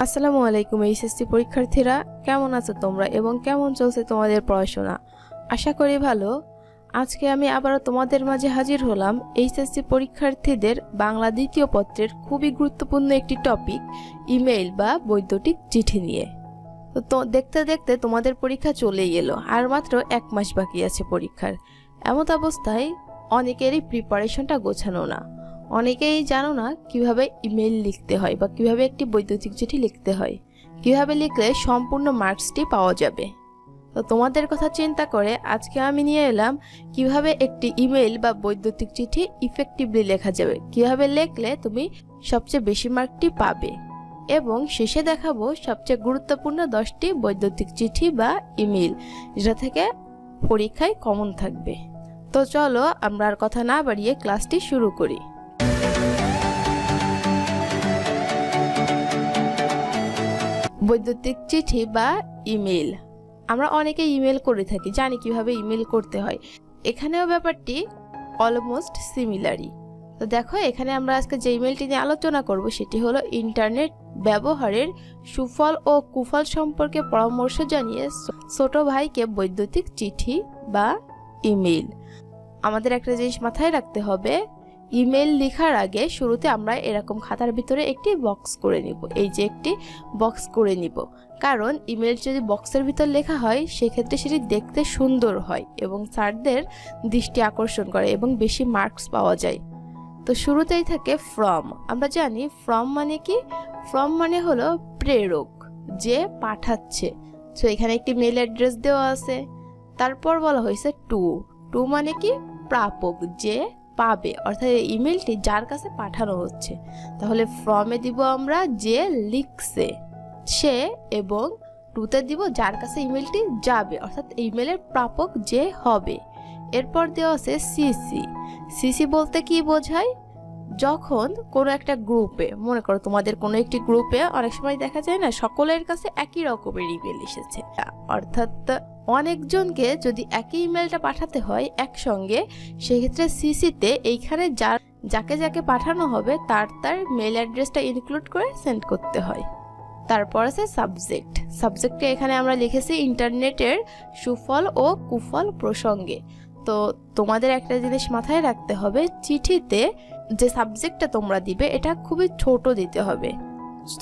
আসসালামু আলাইকুম এইচএসসি পরীক্ষার্থীরা, কেমন আছো তোমরা এবং কেমন চলছে তোমাদের পড়াশোনা? আশা করি ভালো। আজকে আমি আবারও তোমাদের মাঝে হাজির হলাম এইচএসসি পরীক্ষার্থীদের বাংলা দ্বিতীয় পত্রের খুবই গুরুত্বপূর্ণ একটি টপিক, ইমেইল বা বৈদ্যুতিক চিঠি নিয়ে। তো দেখতে দেখতে তোমাদের পরীক্ষা চলেই এলো, আর মাত্র 1 মাস বাকি আছে পরীক্ষার। এমত অবস্থায় অনেকেরই প্রিপারেশনটা গোছানো না। অনেকেই জানো না কিভাবে ইমেল লিখতে হয় বা কিভাবে একটি বৈদ্যুতিক চিঠি লিখতে হয়, কিভাবে লিখলে সম্পূর্ণ মার্কসটি পাওয়া যাবে। তো তোমাদের কথা চিন্তা করে আজকে আমি নিয়ে এলাম কিভাবে একটি ইমেল বা বৈদ্যুতিক চিঠি ইফেক্টিভলি লেখা যাবে, কিভাবে লিখলে তুমি সবচেয়ে বেশি মার্কটি পাবে, এবং শেষে দেখাবো সবচেয়ে গুরুত্বপূর্ণ 10টি বৈদ্যুতিক চিঠি বা ইমেল যেটা থেকে পরীক্ষায় কমন থাকবে। তো চলো আমরা আর কথা না বাড়িয়ে ক্লাসটি শুরু করি। বৈদ্যুতিক চিঠি বা ইমেল, আমরা অনেকে ইমেল করে থাকি, জানি কিভাবে ইমেল করতে হয়। এখানেও ব্যাপারটি অলমোস্ট সিমিলারই। তো দেখো, এখানে আমরা আজকে যে ইমেলটি নিয়ে আলোচনা করব সেটি হলো ইন্টারনেট ব্যবহারের সুফল ও কুফল সম্পর্কে পরামর্শ জানিয়ে ছোট ভাইকে বৈদ্যুতিক চিঠি বা ইমেল। আমাদের একটা জিনিস মাথায় রাখতে হবে, ইমেল লেখার আগে শুরুতে আমরা এরকম খাতার ভিতরে একটি বক্স করে নিব, এই যে একটি বক্স করে নিব। কারণ ইমেল যদি বক্সের ভিতর লেখা হয় সেক্ষেত্রে সেটি দেখতে সুন্দর হয় এবং স্যারদের দৃষ্টি আকর্ষণ করে এবং বেশি মার্কস পাওয়া যায়। তো শুরুতেই থাকে ফ্রম। আমরা জানি ফ্রম মানে কি? ফ্রম মানে হলো প্রেরক, যে পাঠাচ্ছে। তো এখানে একটি মেল অ্যাড্রেস দেওয়া আছে। তারপর বলা হয়েছে টু। টু মানে কি? প্রাপক, যে পাবে, অর্থাৎ ইমেলটি যার কাছে পাঠানো হচ্ছে। তাহলে ফ্রমে দিব আমরা যে লিখছে সে, এবং টুতে দিব যার কাছে ইমেলটি যাবে, অর্থাৎ ইমেলের প্রাপক যে হবে। এরপর দেওয়া আছে সিসি। সিসি বলতে কি বোঝায়? যখন কোনো একটা গ্রুপে, মনে করো তোমাদের কোনো একটি গ্রুপে অনেক সময় দেখা যায় না সকলের কাছে একই রকমের ইমেল এসেছে, অর্থাৎ অনেকজনকে যদি একই ইমেলটা পাঠাতে হয় একসঙ্গে, সেক্ষেত্রে সিসিতে এইখানে যাকে যাকে পাঠানো হবে তার মেল অ্যাড্রেসটা ইনক্লুড করে সেন্ড করতে হয়। তারপর আছে সাবজেক্ট। সাবজেক্টে এখানে আমরা লিখেছি ইন্টারনেটের সুফল ও কুফল প্রসঙ্গে। তো তোমাদের একটা জিনিস মাথায় রাখতে হবে, চিঠিতে যে সাবজেক্টটা তোমরা দিবে এটা খুবই ছোট দিতে হবে,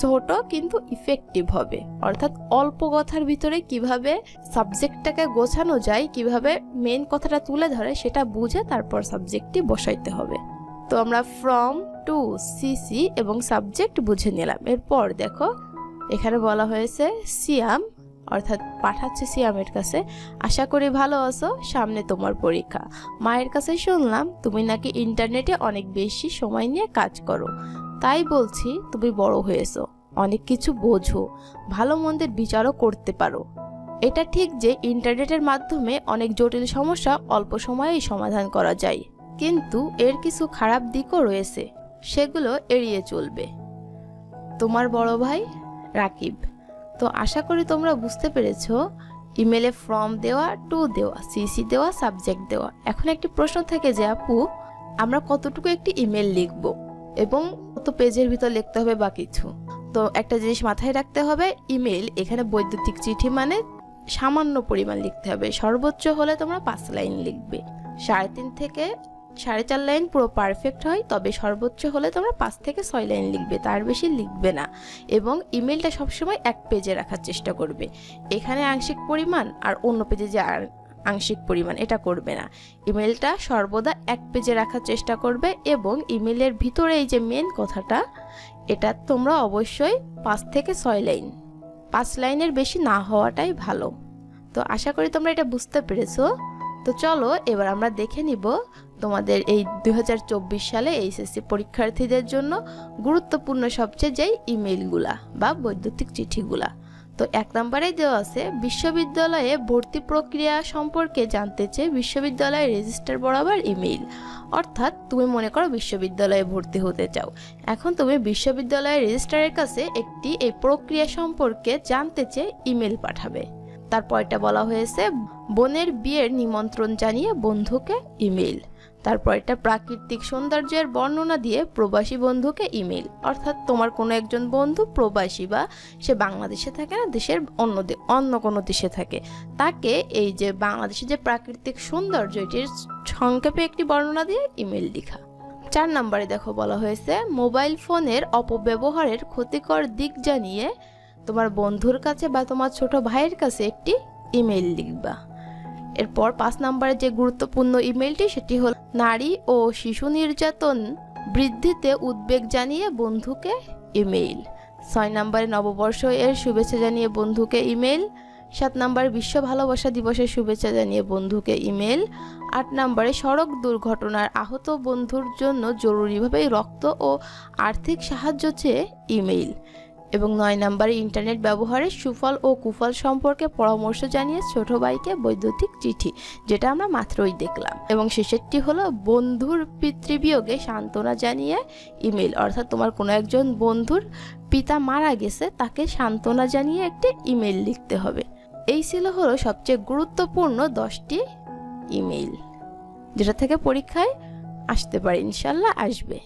ছোট কিন্তু ইফেক্টিভ হবে। অর্থাৎ অল্প কথার ভিতরে কিভাবে সাবজেক্টটাকে গোছানো যায়, কিভাবে মেন কথাটা তুলে ধরে সেটা বুঝে তারপর সাবজেক্টটি বসাইতে হবে। তো আমরা ফ্রম টু সিসি এবং সাবজেক্ট বুঝে নিলাম। এরপর দেখো এখানে বলা হয়েছে সিয়াম, অর্থাৎ পাঠাচ্ছে সিয়ামের কাছে, আশা করি ভালো আছো, সামনে তোমার পরীক্ষা। মায়ের কাছে শুনলাম তুমি নাকি ইন্টারনেটে অনেক বেশি সময় নিয়ে কাজ করো, তাই বলছি তুমি বড় হয়েছো, অনেক কিছু বোঝো, ভালো মন্দের বিচারও করতে পারো। এটা ঠিক যে ইন্টারনেটের মাধ্যমে অনেক জটিল সমস্যা অল্প সময়েই সমাধান করা যায়, কিন্তু এর কিছু খারাপ দিকও রয়েছে, সেগুলো এড়িয়ে চলবে। তোমার বড় ভাই রাকিব। তো আশা করি তোমরা বুঝতে পেরেছো, ইমেলে ফ্রম দেওয়া, টু দেওয়া, সিসি দেওয়া, সাবজেক্ট দেওয়া। এখন একটি প্রশ্ন থেকে যে আপু আমরা কতটুকু একটি ইমেল লিখব এবং কত পেজের ভিতর লিখতে হবে বা কিছু। তো একটা জিনিস মাথায় রাখতে হবে, ইমেল এখানে বৈদ্যুতিক চিঠি মানে সামান্য পরিমাণ লিখতে হবে। সর্বোচ্চ হলে তোমরা 5 লাইন লিখবে, 3.5 থেকে 4.5 লাইন পুরো পারফেক্ট হয়, তবে সর্বোচ্চ হলে তোমরা 5 থেকে 6 লাইন লিখবে, তার বেশি লিখবে না। এবং ইমেলটা সবসময় 1 পেজে রাখার চেষ্টা করবে। এখানে আংশিক পরিমাণ আর অন্য পেজে যে আংশিক পরিমাণ এটা করবে না। ইমেলটা সর্বদা 1 পেজে রাখার চেষ্টা করবে, এবং ইমেলের ভিতরে এই যে মেন কথাটা, এটা তোমরা অবশ্যই 5 থেকে 6 লাইন, 5 লাইনের বেশি না হওয়াটাই ভালো। তো আশা করি তোমরা এটা বুঝতে পেরেছো। তো চলো এবার আমরা দেখে নিব তোমাদের এই 2024 সালে এইচএসসি পরীক্ষার্থীদের জন্য গুরুত্বপূর্ণ সবচেয়ে যেই ইমেলগুলা বা বৈদ্যুতিক চিঠিগুলা। তো 1 নম্বরে দেওয়া আছে বিশ্ববিদ্যালয়ে ভর্তি প্রক্রিয়া সম্পর্কে জানতে চেয়ে বিশ্ববিদ্যালয়ের রেজিস্ট্রার বরাবর ইমেইল। অর্থাৎ তুমি মনে করো বিশ্ববিদ্যালয়ে ভর্তি হতে চাও, এখন তুমি বিশ্ববিদ্যালয়ের রেজিস্ট্রারের কাছে একটি এই প্রক্রিয়া সম্পর্কে জানতে চেয়ে ইমেল পাঠাবে। তারপরটা বলা হয়েছে বোনের বিয়ের নিমন্ত্রণ জানিয়ে বন্ধুকে ইমেইল। তারপর এটা প্রাকৃতিক সৌন্দর্যের বর্ণনা দিয়ে প্রবাসী বন্ধুকে ইমেল, অর্থাৎ তোমার কোনো একজন বন্ধু প্রবাসী বা সে বাংলাদেশে থাকে না, দেশের অন্য কোনো দেশে থাকে, তাকে এই যে বাংলাদেশের যে প্রাকৃতিক সৌন্দর্য এটির সংক্ষেপে একটি বর্ণনা দিয়ে ইমেল লেখা। 4 নম্বরে দেখো বলা হয়েছে মোবাইল ফোনের অপব্যবহারের ক্ষতিকর দিক জানিয়ে তোমার বন্ধুর কাছে বা তোমার ছোট ভাইয়ের কাছে একটি ইমেল লিখবা। এরপর 5 নম্বরে যে গুরুত্বপূর্ণ ইমেলটি সেটি হল নারী ও শিশু নির্যাতন বৃদ্ধিতে উদ্বেগ জানিয়ে বন্ধুকে ইমেইল। 6 নম্বরে নববর্ষ এর শুভেচ্ছা জানিয়ে বন্ধুকে ইমেল। 7 নম্বরে বিশ্ব ভালোবাসা দিবসের শুভেচ্ছা জানিয়ে বন্ধুকে ইমেল। 8 নম্বরে সড়ক দুর্ঘটনার আহত বন্ধুর জন্য জরুরিভাবে রক্ত ও আর্থিক সাহায্য চেয়ে ইমেইল। এবং 9 নম্বরে ইন্টারনেট ব্যবহারের সুফল ও কুফল সম্পর্কে পরামর্শ জানিয়ে ছোট ভাইকে বৈদ্যুতিক চিঠি, যেটা আমরা মাত্রই দেখলাম। এবং শেষেরটি হলো বন্ধুর পিতৃবিয়োগে সান্ত্বনা জানিয়ে ইমেল, অর্থাৎ তোমার কোনো একজন বন্ধুর পিতা মারা গেছে তাকে সান্ত্বনা জানিয়ে একটি ইমেল লিখতে হবে। এই ছিল হলো সবচেয়ে গুরুত্বপূর্ণ 10টি ইমেল, যেটা থেকে পরীক্ষায় আসতে পারে, ইনশাল্লাহ আসবে।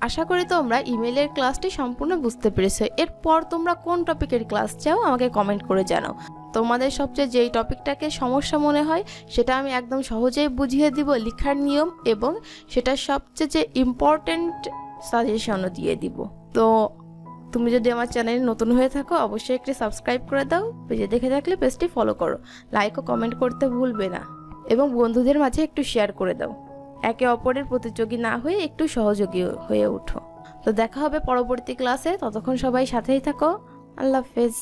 আশা করি তোমরা ইমেলের ক্লাসটি সম্পূর্ণ বুঝতে পেরেছো। এরপর তোমরা কোন টপিকের ক্লাস চাও আমাকে কমেন্ট করে জানাও। তোমাদের সবচেয়ে যেই টপিকটাকে সমস্যা মনে হয় সেটা আমি একদম সহজেই বুঝিয়ে দিব লেখার নিয়ম, এবং সেটা সবচেয়ে যে ইম্পর্টেন্ট সাজেশনও দিয়ে দিব। তো তুমি যদি আমার চ্যানেলে নতুন হয়ে থাকো অবশ্যই একটি সাবস্ক্রাইব করে দাও, পেজে দেখে থাকলে পেজটি ফলো করো, লাইক ও কমেন্ট করতে ভুলবে না, এবং বন্ধুদের মাঝে একটু শেয়ার করে দাও। একে অপরের প্রতিযোগী না হয়ে একটু সহযোগী হয়ে ওঠো। তো দেখা হবে পরবর্তী ক্লাসে, ততক্ষণ সবাই সাথেই থাকো। আল্লাহ হাফেজ।